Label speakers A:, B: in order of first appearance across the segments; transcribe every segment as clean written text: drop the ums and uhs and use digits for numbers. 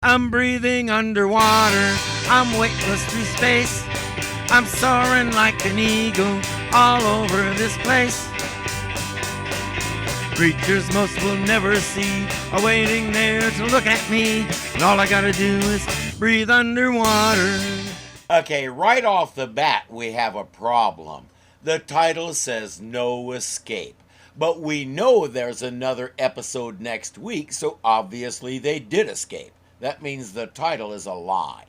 A: I'm breathing underwater, I'm weightless through space. I'm soaring like an eagle all over this place. Creatures most will never see are waiting there to look at me, and all I gotta do is breathe underwater.
B: Okay, right off the bat, we have a problem. The title says no escape. But we know there's another episode next week, so obviously they did escape. That means the title is a lie.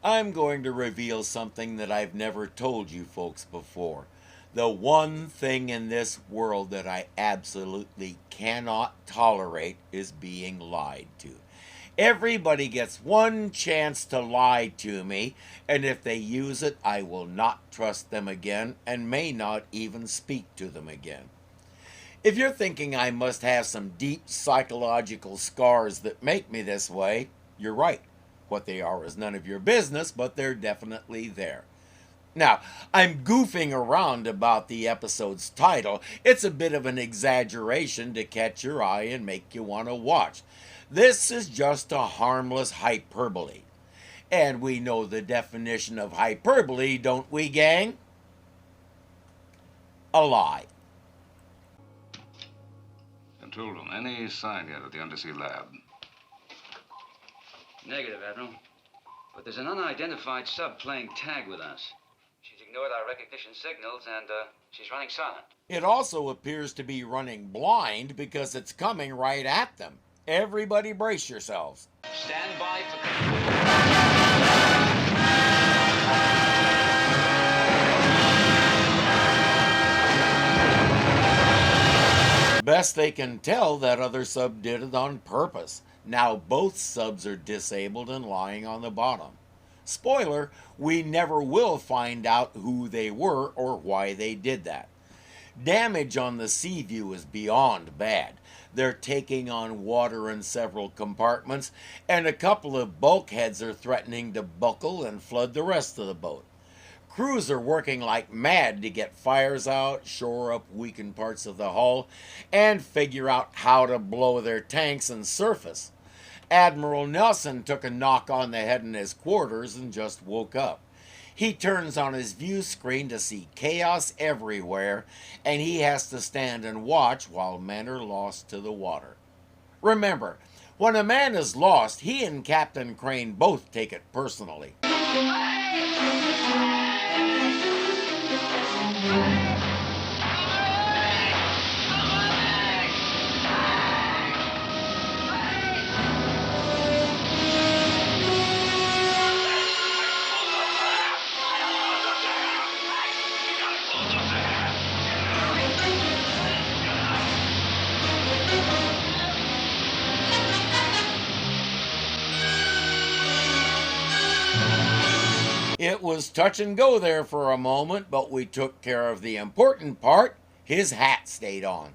B: I'm going to reveal something that I've never told you folks before. The one thing in this world that I absolutely cannot tolerate is being lied to. Everybody gets one chance to lie to me, and if they use it, I will not trust them again and may not even speak to them again. If you're thinking I must have some deep psychological scars that make me this way, you're right. What they are is none of your business, but they're definitely there. Now, I'm goofing around about the episode's title. It's a bit of an exaggeration to catch your eye and make you want to watch. This is just a harmless hyperbole. And we know the definition of hyperbole, don't we, gang? A lie.
C: Control room, any sign yet of the undersea lab?
D: Negative, Admiral. But there's an unidentified sub playing tag with us. She's ignored our recognition signals, and she's running silent.
B: It also appears to be running blind because it's coming right at them. Everybody brace yourselves.
D: Stand by for...
B: Best they can tell, that other sub did it on purpose. Now both subs are disabled and lying on the bottom. Spoiler, we never will find out who they were or why they did that. Damage on the Seaview is beyond bad. They're taking on water in several compartments, and a couple of bulkheads are threatening to buckle and flood the rest of the boat. Crews are working like mad to get fires out, shore up weakened parts of the hull, and figure out how to blow their tanks and surface. Admiral Nelson took a knock on the head in his quarters and just woke up. He turns on his view screen to see chaos everywhere, and he has to stand and watch while men are lost to the water. Remember, when a man is lost, he and Captain Crane both take it personally. It was touch and go there for a moment, but we took care of the important part. His hat stayed on.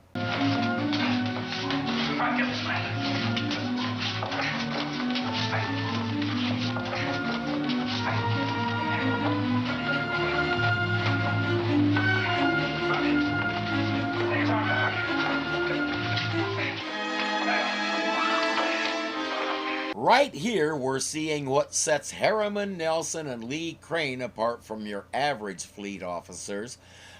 B: Right here, we're seeing what sets Harriman, Nelson, and Lee Crane apart from your average fleet officers.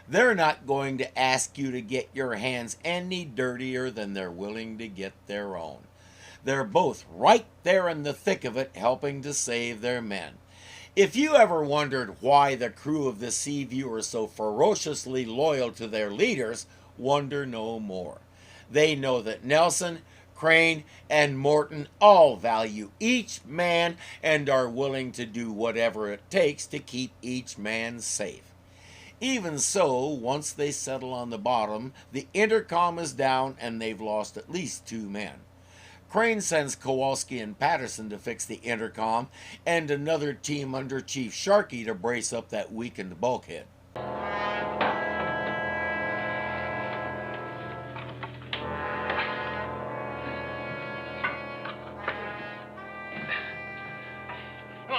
B: They're not going to ask you to get your hands any dirtier than they're willing to get their own. They're both right there in the thick of it, helping to save their men. If you ever wondered why the crew of the Seaview are so ferociously loyal to their leaders, wonder no more. They know that Nelson, Crane, and Morton all value each man and are willing to do whatever it takes to keep each man safe. Even so, once they settle on the bottom, the intercom is down and they've lost at least 2 men. Crane sends Kowalski and Patterson to fix the intercom and another team under Chief Sharkey to brace up that weakened bulkhead.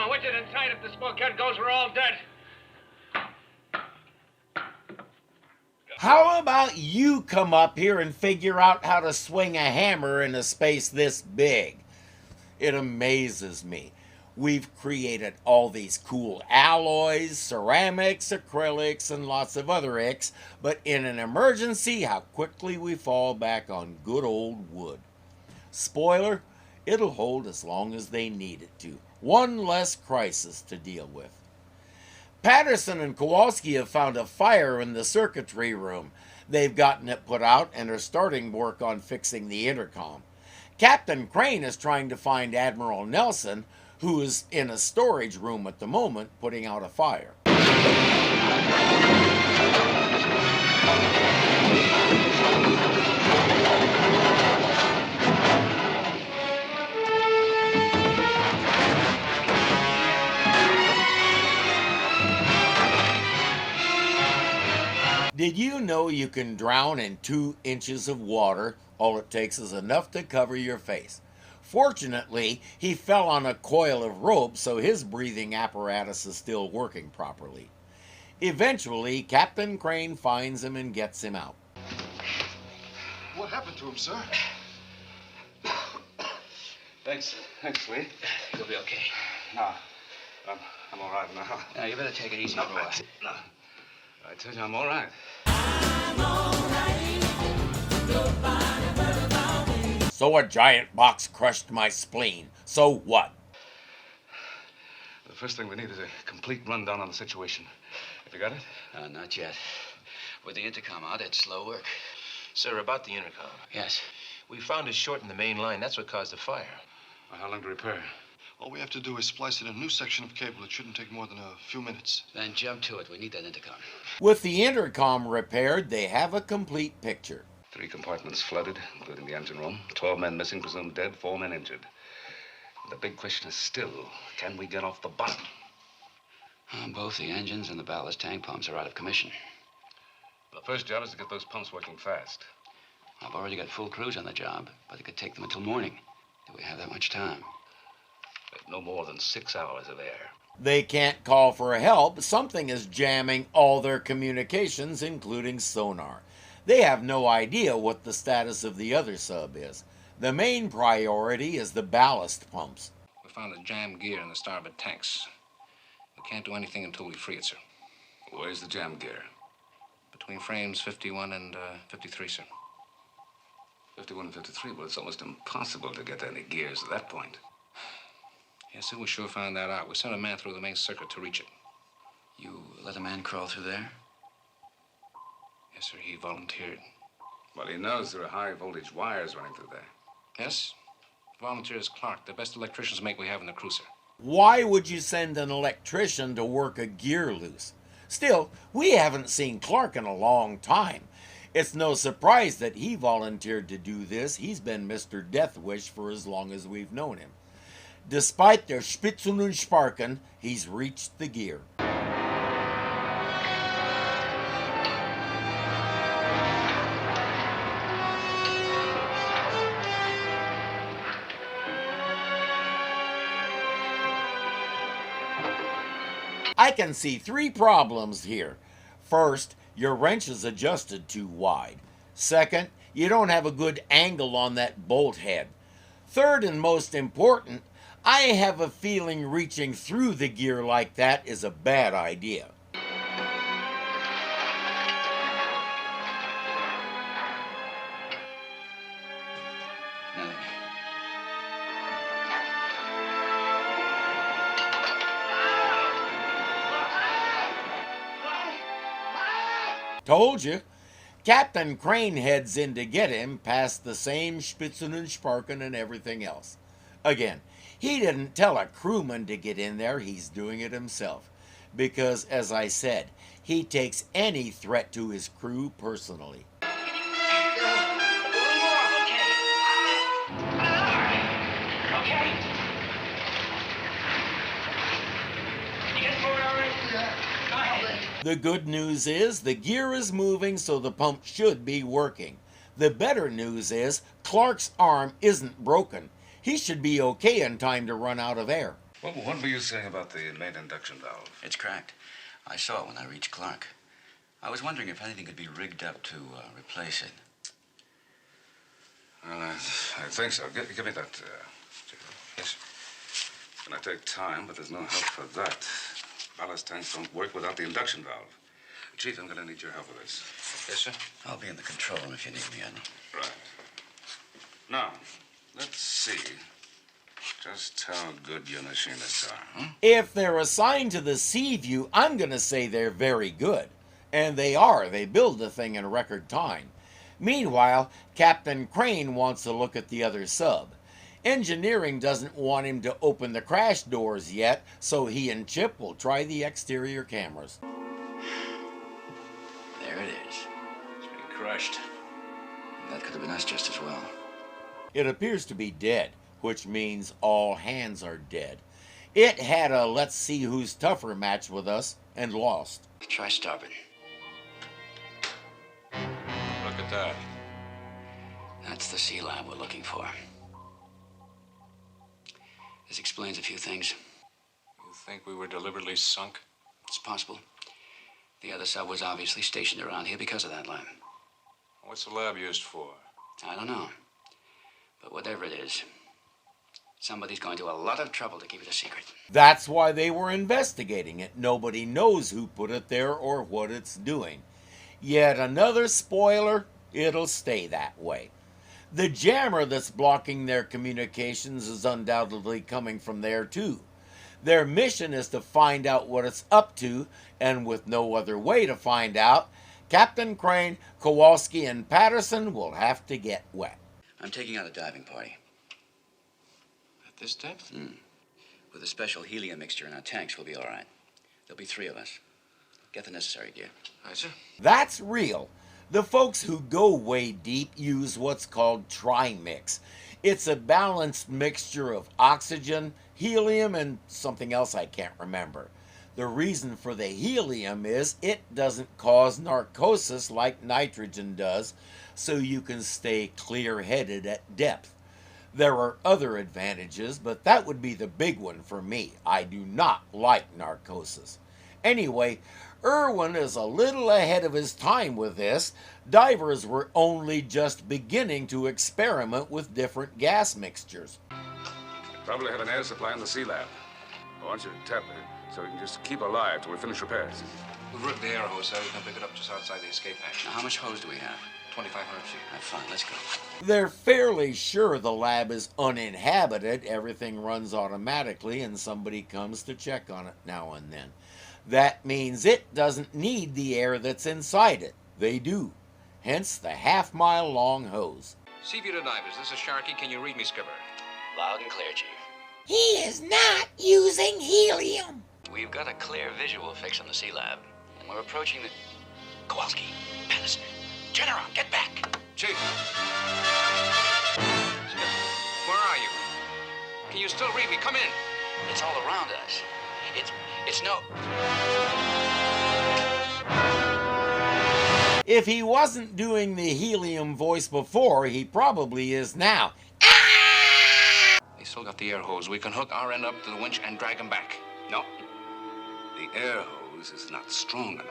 E: Widget in sight. If this bulkhead goes, we're all dead.
B: How about you come up here and figure out how to swing a hammer in a space this big? It amazes me. We've created all these cool alloys, ceramics, acrylics, and lots of other icks, but in an emergency, how quickly we fall back on good old wood. Spoiler, it'll hold as long as they need it to. One less crisis to deal with. Patterson and Kowalski have found a fire in the circuitry room. They've gotten it put out and are starting work on fixing the intercom. Captain Crane is trying to find Admiral Nelson, who is in a storage room at the moment putting out a fire. Did you know you can drown in 2 inches of water? All it takes is enough to cover your face. Fortunately, he fell on a coil of rope, so his breathing apparatus is still working properly. Eventually, Captain Crane finds him and gets him out.
F: What happened to him, sir?
C: Thanks, Lee.
D: You'll be okay.
C: No, I'm all right now.
D: Now, you better take it easy, boy.
C: No. I tell you, I'm all right.
B: So a giant box crushed my spleen. So what?
C: The first thing we need is a complete rundown on the situation. Have you got it?
D: Not yet. With the intercom out, it's slow work.
G: Sir, about the intercom.
D: Yes.
G: We found a short in the main line. That's what caused the fire.
C: Well, how long to repair?
F: All we have to do is splice in a new section of cable. It shouldn't take more than a few minutes.
D: Then jump to it. We need that intercom.
B: With the intercom repaired, they have a complete picture.
C: 3 compartments flooded, including the engine room. 12 men missing, presumed dead, 4 men injured. The big question is still, can we get off the bottom?
D: Both the engines and the ballast tank pumps are out of commission.
C: The first job is to get those pumps working fast.
D: I've already got full crews on the job, but it could take them until morning. Do we have that much time?
C: There's no more than 6 hours of air.
B: They can't call for help. Something is jamming all their communications, including sonar. They have no idea what the status of the other sub is. The main priority is the ballast pumps.
E: We found a jammed gear in the starboard tanks. We can't do anything until we free it, sir.
C: Where's the jam gear?
E: Between frames 51 and 53, sir.
C: 51 and 53, well, it's almost impossible to get any gears at that point.
E: Yes, sir, we sure found that out. We sent a man through the main circuit to reach it.
D: You let a man crawl through there?
E: Yes, sir, he volunteered.
C: Well, he knows there are high-voltage wires running through there.
E: Yes? Volunteer is Clark, the best electrician's mate we have in the cruiser.
B: Why would you send an electrician to work a gear loose? Still, we haven't seen Clark in a long time. It's no surprise that he volunteered to do this. He's been Mr. Deathwish for as long as we've known him. Despite their Spitzen und Sparken, he's reached the gear. I can see 3 problems here. First, your wrench is adjusted too wide. Second, you don't have a good angle on that bolt head. Third and most important, I have a feeling reaching through the gear like that is a bad idea. Told you. Captain Crane heads in to get him past the same Spitzen und Sparken and everything else. Again, he didn't tell a crewman to get in there, he's doing it himself. Because, as I said, he takes any threat to his crew personally. The good news is the gear is moving, so the pump should be working. The better news is Clark's arm isn't broken. He should be okay in time to run out of air.
C: What were you saying about the main induction valve?
D: It's cracked. I saw it when I reached Clark. I was wondering if anything could be rigged up to replace it.
C: Well, I think so. Give me that.
E: Yes, sir.
C: gonna take time, but there's no help for that. Ballast tanks don't work without the induction valve. Chief, I'm gonna need your help with this.
D: Yes, sir. I'll be in the control room if you need me, Admiral.
C: Right. Now, let's see just how good your machinists are,
B: If they're assigned to the Seaview, I'm going to say they're very good. And they are. They build the thing in record time. Meanwhile, Captain Crane wants to look at the other sub. Engineering doesn't want him to open the crash doors yet, so he and Chip will try the exterior cameras.
D: There it is. It's been crushed. That could have been us just as well.
B: It appears to be dead, which means all hands are dead. It had a let's see who's tougher match with us and lost.
D: Try starboard.
E: Look at that.
D: That's the sea lab we're looking for. This explains a few things.
E: You think we were deliberately sunk?
D: It's possible. The other sub was obviously stationed around here because of that lab.
E: What's the lab used for?
D: I don't know. But whatever it is, somebody's going to a lot of trouble to keep it a secret.
B: That's why they were investigating it. Nobody knows who put it there or what it's doing. Yet another spoiler, it'll stay that way. The jammer that's blocking their communications is undoubtedly coming from there too. Their mission is to find out what it's up to, and with no other way to find out, Captain Crane, Kowalski, and Patterson will have to get wet.
D: I'm taking out a diving party.
E: At this depth?
D: With a special helium mixture in our tanks, we'll be all right. There'll be 3 of us. Get the necessary gear.
E: Aye, sir.
B: That's real. The folks who go way deep use what's called trimix. It's a balanced mixture of oxygen, helium, and something else I can't remember. The reason for the helium is it doesn't cause narcosis like nitrogen does, so you can stay clear-headed at depth. There are other advantages, but that would be the big one for me. I do not like narcosis. Anyway, Irwin is a little ahead of his time with this. Divers were only just beginning to experiment with different gas mixtures.
C: Probably have an air supply in the sea lab. I want you to tap it so we can just keep alive till we finish repairs.
E: We'll rip the air hose so we can pick it up just outside the escape hatch.
D: Now, how much hose do we have?
E: 2,500 feet.
D: All right, fine, let's go.
B: They're fairly sure the lab is uninhabited. Everything runs automatically and somebody comes to check on it now and then. That means it doesn't need the air that's inside it. They do. Hence the half-mile-long hose.
E: Seaview to divers. This is Sharky. Can you read me, skipper?
D: Loud and clear, Chief.
B: He is not using helium.
D: We've got a clear visual fix on the sea lab, and we're approaching the... Kowalski, Patterson, turn around, get back.
E: Chief! Skipper, where are you? Can you still read me? Come in.
D: It's all around us. It's no...
B: If he wasn't doing the helium voice before, he probably is now.
E: They still got the air hose. We can hook our end up to the winch and drag him back.
C: No. The air hose is not strong enough.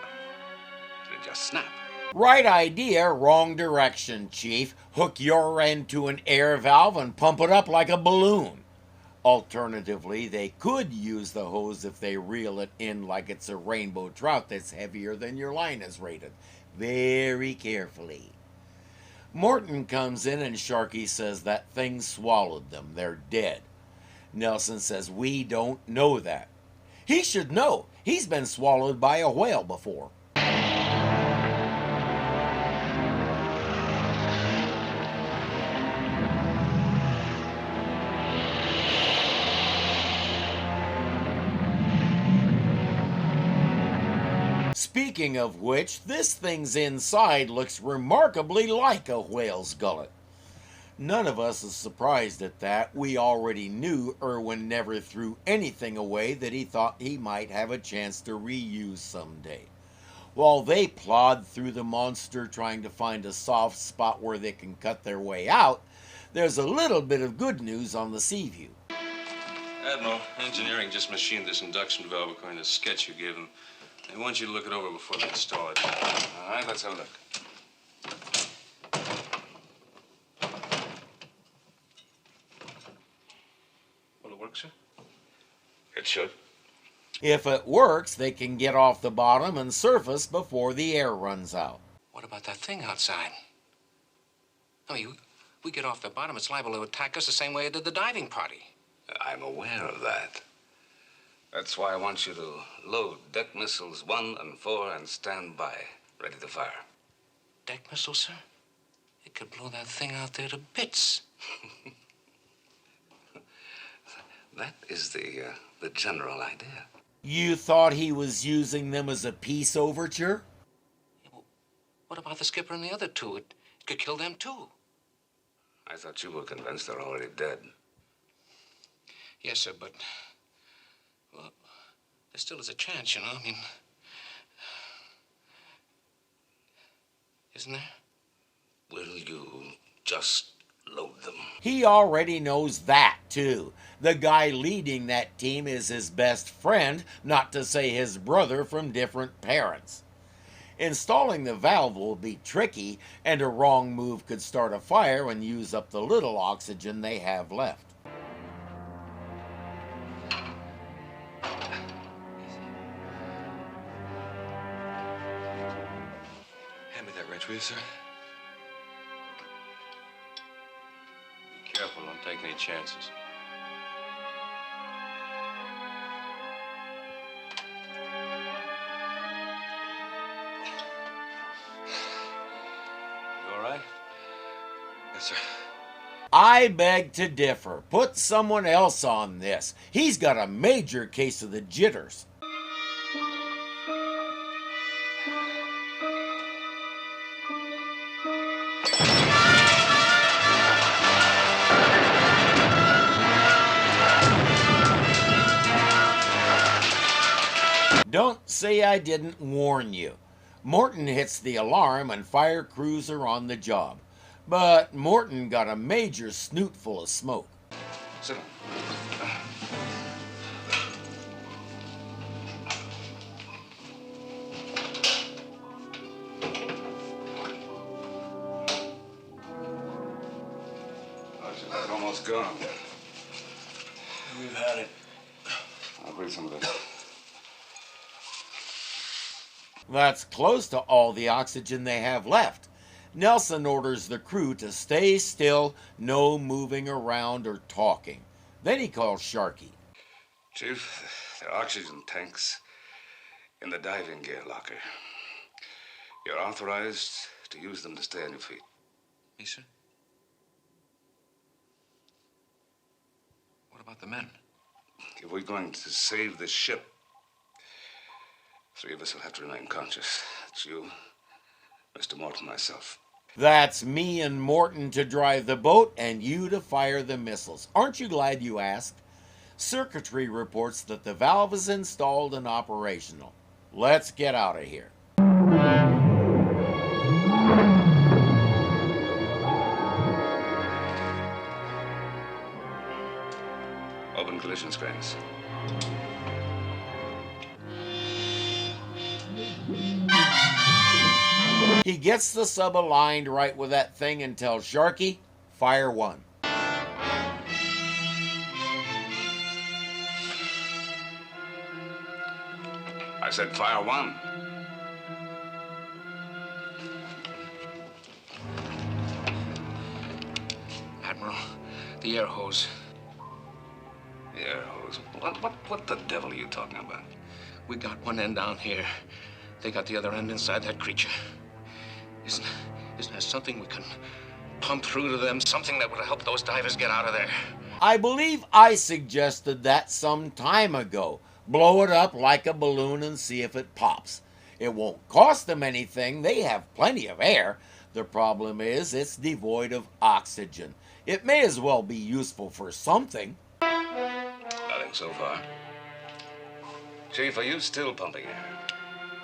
C: It'll just snap.
B: Right idea, wrong direction, Chief. Hook your end to an air valve and pump it up like a balloon. Alternatively, they could use the hose if they reel it in like it's a rainbow trout that's heavier than your line is rated. Very carefully. Morton comes in and Sharky says that thing swallowed them. They're dead. Nelson says we don't know that. He should know. He's been swallowed by a whale before. Speaking of which, this thing's inside looks remarkably like a whale's gullet. None of us is surprised at that. We already knew Irwin never threw anything away that he thought he might have a chance to reuse someday. While they plod through the monster trying to find a soft spot where they can cut their way out, there's a little bit of good news on the Seaview.
E: Admiral, engineering just machined this induction valve according to the sketch you gave them. They want you to look it over before they install it.
C: All right, let's have a look.
E: Will it work, sir?
C: It should.
B: If it works, they can get off the bottom and surface before the air runs out.
G: What about that thing outside? I mean, we get off the bottom, it's liable to attack us the same way it did the diving party.
C: I'm aware of that. That's why I want you to load deck missiles 1 and 4 and stand by, ready to fire.
G: Deck missile, sir? It could blow that thing out there to bits.
C: That is the general idea.
B: You thought he was using them as a peace overture?
G: Yeah, well, what about the skipper and the other two? It could kill them, too.
C: I thought you were convinced they're already dead.
G: Yes, sir, but... well, there still is a chance, you know. I mean... isn't there?
C: Will you just load them?
B: He already knows that, too. The guy leading that team is his best friend, not to say his brother from different parents. Installing the valve will be tricky, and a wrong move could start a fire and use up the little oxygen they have left.
E: Hand me that wrench, will you, sir? Be careful, don't take any chances. You all right? Yes, sir.
B: I beg to differ. Put someone else on this. He's got a major case of the jitters. Don't say I didn't warn you. Morton hits the alarm and fire crews are on the job. But Morton got a major snoot full of smoke.
C: Sit down. It's almost gone.
E: We've had it.
C: I'll breathe some of this.
B: That's close to all the oxygen they have left. Nelson orders the crew to stay still, no moving around or talking. Then he calls Sharky.
C: Chief, there are oxygen tanks in the diving gear locker. You're authorized to use them to stay on your feet.
G: Me, sir? What about the men?
C: If we're going to save the ship, 3 of us will have to remain conscious. It's you, Mr. Morton, myself.
B: That's me and Morton to drive the boat and you to fire the missiles. Aren't you glad you asked? Circuitry reports that the valve is installed and operational. Let's get out of here.
C: Open collision screens.
B: He gets the sub aligned right with that thing and tells Sharky, fire 1.
C: I said fire 1.
G: Admiral, the air hose.
C: The air hose. What the devil are you talking about?
G: We got one end down here. They got the other end inside that creature. Isn't there something we can pump through to them? Something that would help those divers get out of there?
B: I believe I suggested that some time ago. Blow it up like a balloon and see if it pops. It won't cost them anything. They have plenty of air. The problem is it's devoid of oxygen. It may as well be useful for something.
C: Nothing so far. Chief, are you still pumping air?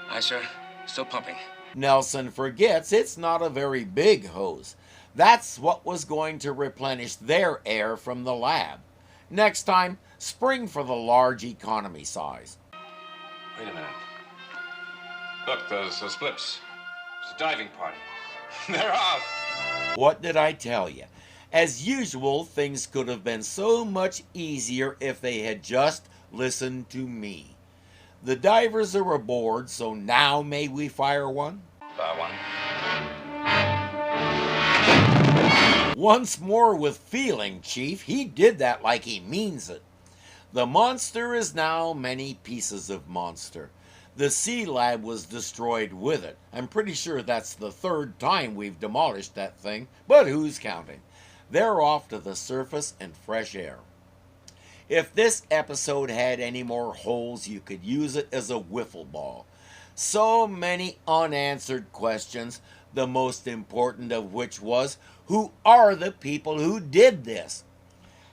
G: Aye, sir. Still pumping.
B: Nelson forgets it's not a very big hose. That's what was going to replenish their air from the lab. Next time, spring for the large economy size.
E: Wait a minute. Look, those flips. It's a diving party. They're out.
B: What did I tell you? As usual, things could have been so much easier if they had just Listen to me. The divers are aboard, so now may we fire one?
C: Fire one.
B: Once more with feeling, Chief. He did that like he means it. The monster is now many pieces of monster. The Sea Lab was destroyed with it. I'm pretty sure that's the third time we've demolished that thing, but who's counting? They're off to the surface and fresh air. If this episode had any more holes, you could use it as a wiffle ball. So many unanswered questions, the most important of which was, who are the people who did this?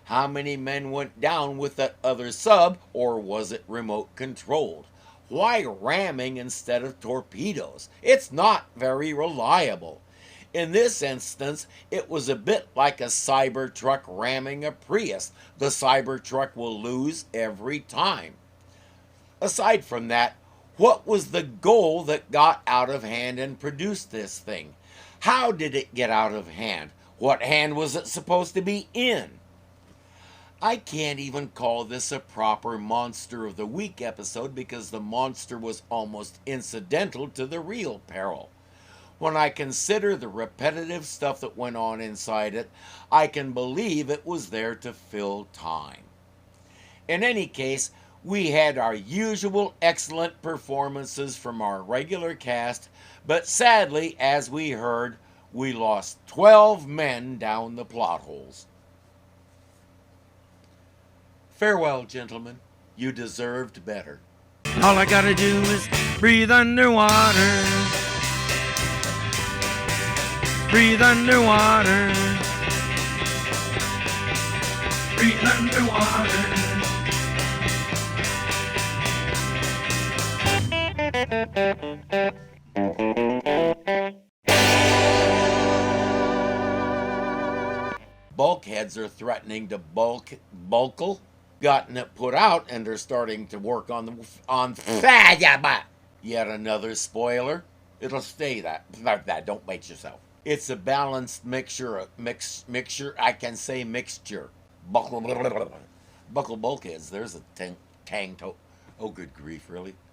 B: How many men went down with that other sub, or was it remote controlled? Why ramming instead of torpedoes? It's not very reliable. In this instance, it was a bit like a Cybertruck ramming a Prius. The Cybertruck will lose every time. Aside from that, what was the goal that got out of hand and produced this thing? How did it get out of hand? What hand was it supposed to be in? I can't even call this a proper Monster of the Week episode because the monster was almost incidental to the real peril. When I consider the repetitive stuff that went on inside it, I can believe it was there to fill time. In any case, we had our usual excellent performances from our regular cast, but sadly, as we heard, we lost 12 men down the plot holes. Farewell, gentlemen. You deserved better.
A: All I gotta do is breathe underwater. Breathe underwater. Breathe underwater.
B: Bulkheads are threatening to bulkle. Gotten it put out and are starting to work on yet another spoiler. It'll stay that. Don't bite yourself. It's a balanced mixture. I can say mixture. Buckle bulkheads. There's a tang toe. Oh, good grief! Really?